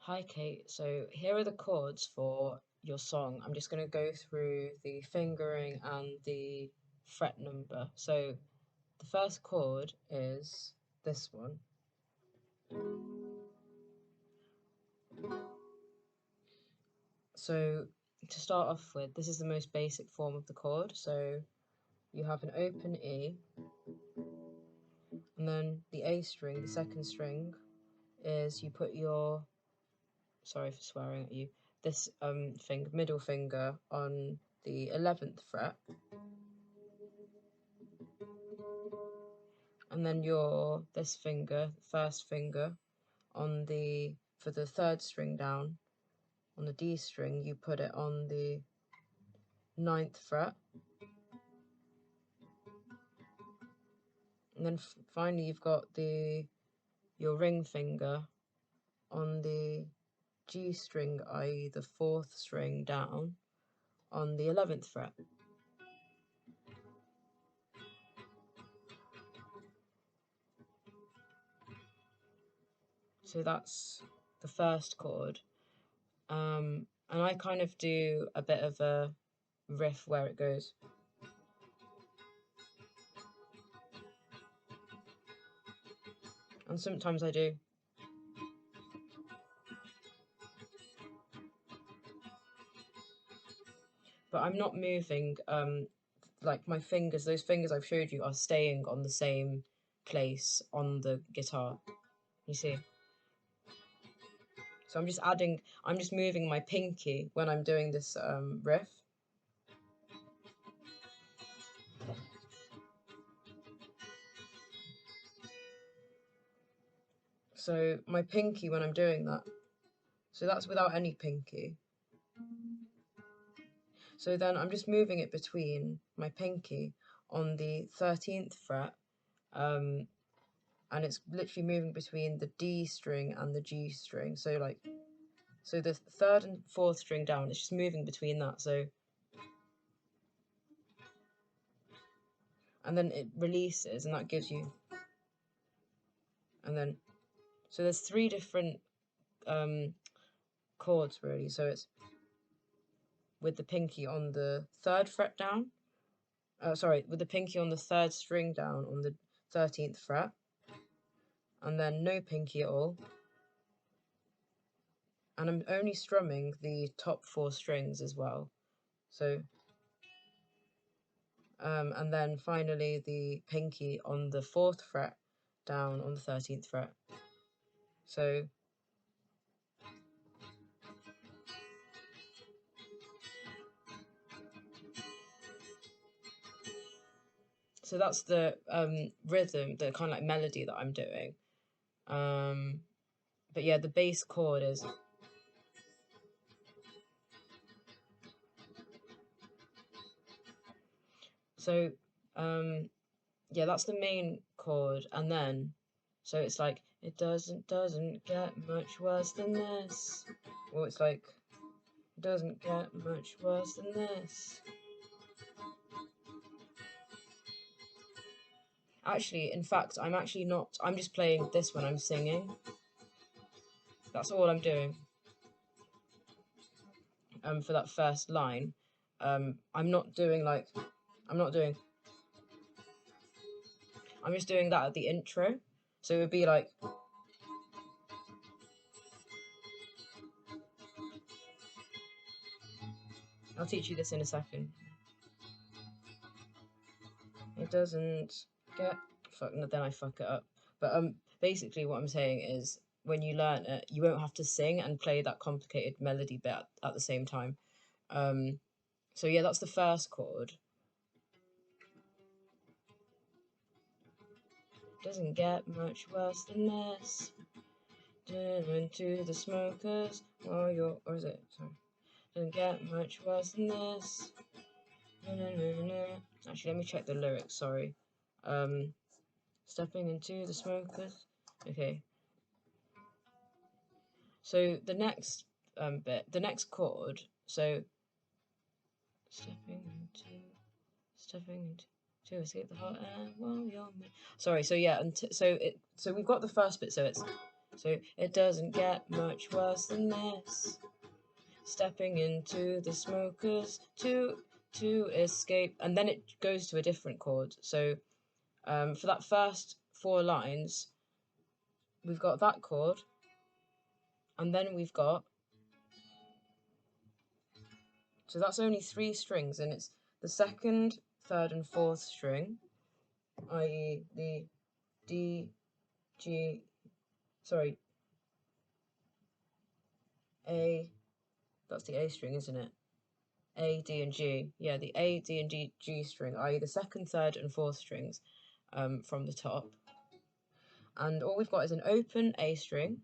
Hi Kate, so here are the chords for your song. I'm just going to go through the fingering and the fret number. So the first chord is this one. So to start off with, this is the most basic form of the chord. So you have an open E, and then the A string, the second string, is you put your, sorry for swearing at you, this middle finger on the 11th fret, and then this finger, first finger, on the for the third string down on the D string, you put it on the 9th fret, and then finally you've got your ring finger on the G string, i.e. the 4th string down on the 11th fret. So that's the first chord. And I kind of do a bit of a riff where it goes. And sometimes I do. But I'm not moving, like my fingers, those fingers I've showed you are staying on the same place on the guitar. You see? So I'm just moving my pinky when I'm doing this riff. So my pinky when I'm doing that. So that's without any pinky. So then I'm just moving it between my pinky on the 13th fret, and it's literally moving between the D string and the G string. So the third and fourth string down, it's just moving between that. So, and then it releases, and that gives you, and then, so there's three different chords really. So it's with the pinky on the third fret down, with the pinky on the third string down on the 13th fret, and then no pinky at all. And I'm only strumming the top 4 strings as well. So, and then finally the pinky on the 4th fret down on the 13th fret. So that's the rhythm, the kind of like melody that I'm doing. But yeah, the bass chord is. So yeah, that's the main chord, and then so it's like it doesn't get much worse than this. Or it's like it doesn't get much worse than this. Actually, in fact, I'm actually not. I'm just playing this when I'm singing. That's all I'm doing. For that first line, I'm not doing like, I'm not doing. I'm just doing that at the intro, so it would be like. I'll teach you this in a second. It doesn't get fuck. Then I fuck it up. But basically what I'm saying is when you learn it, you won't have to sing and play that complicated melody bit at the same time. So yeah, that's the first chord. Doesn't get much worse than this. Into the smokers. Or is it? Sorry. Doesn't get much worse than this. Actually, let me check the lyrics. Sorry. Stepping into the smokers. Okay. So the next the next chord. So stepping into to escape the hot air while you're. Sorry. So yeah, so we've got the first bit. So it's So it doesn't get much worse than this. Stepping into the smokers to escape, and then it goes to a different chord. So for that first 4 lines, we've got that chord, and then we've got, so that's only 3 strings, and it's the 2nd, 3rd, and 4th string, i.e. the D, G, sorry, A, that's the A string, isn't it? A, D, and G. Yeah, the A, D, and G string, i.e. the 2nd, 3rd, and 4th strings from the top. And all we've got is an open A string,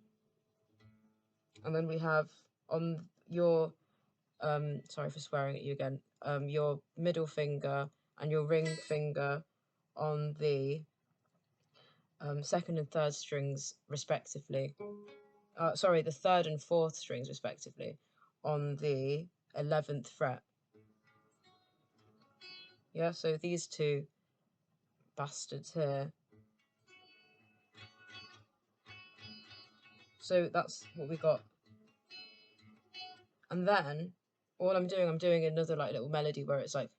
and then we have on your, sorry for swearing at you again, your middle finger and your ring finger on the 2nd and 3rd strings respectively. Sorry, the 3rd and 4th strings respectively on the 11th fret. Yeah, so these 2 bastards here. So that's what we got. And then all I'm doing another like little melody where it's like,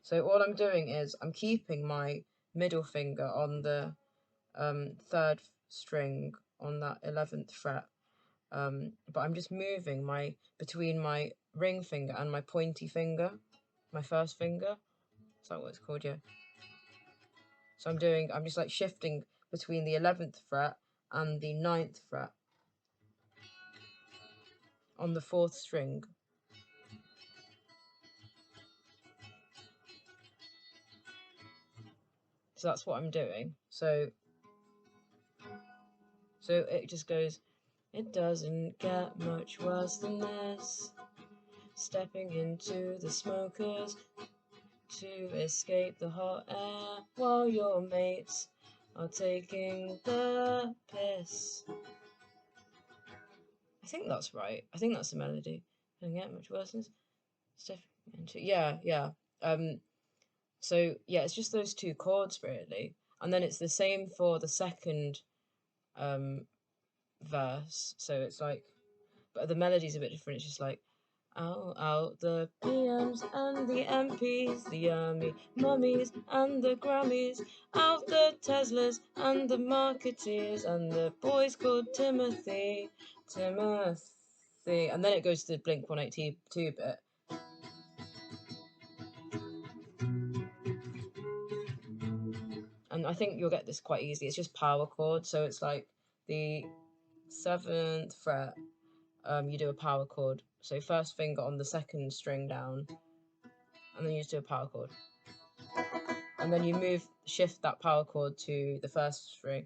so all I'm doing is I'm keeping my middle finger on the 3rd string on that 11th fret, but I'm just moving between my ring finger and my pointy finger, my first finger. Is that what it's called? Yeah. So I'm just like shifting between the 11th fret and the 9th fret on the 4th string. So that's what I'm doing. So it just goes, it doesn't get much worse than this. Stepping into the smokers to escape the hot air while your mates are taking the piss. I think that's right. I think that's the melody. Doesn't get much worse than this. Stepping into, yeah. So yeah, it's just those 2 chords really, and then it's the same for the 2nd verse. So it's like, but the melody's a bit different. It's just like, out the PMs and the MPs, the yummy mummies and the Grammys, out the Teslas and the marketeers and the boys called Timothy, and then it goes to the Blink 182 bit. And I think you'll get this quite easily. It's just power chords, so it's like the 7th fret, you do a power chord. So first finger on the 2nd string down, and then you just do a power chord. And then you shift that power chord to the first string,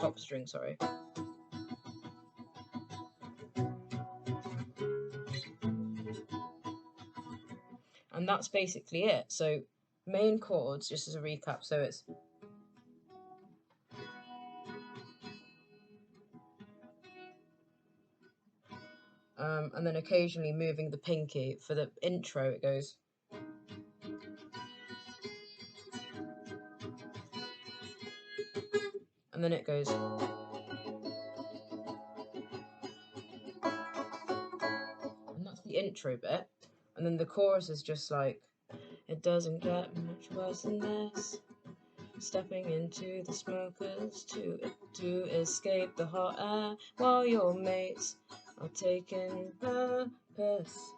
top string, sorry. And that's basically it. So main chords, just as a recap, so it's and then occasionally moving the pinky. For the intro, it goes. And then it goes. And that's the intro bit. And then the chorus is just like, it doesn't get much worse than this. Stepping into the smokers to escape the hot air while your mates are taking the piss.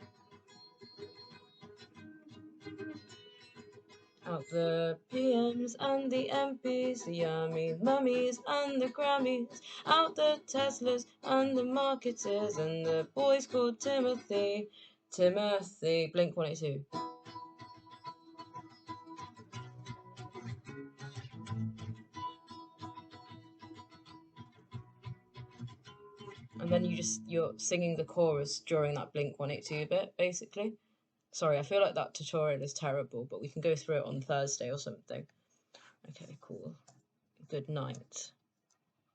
Out the PMs and the MPs, the yummy mummies and the Grammys, out the Teslas and the marketers and the boys called Timothy, Blink 182. And then you're singing the chorus during that Blink 182 bit, basically. Sorry, I feel like that tutorial is terrible, but we can go through it on Thursday or something. Okay, cool. Good night.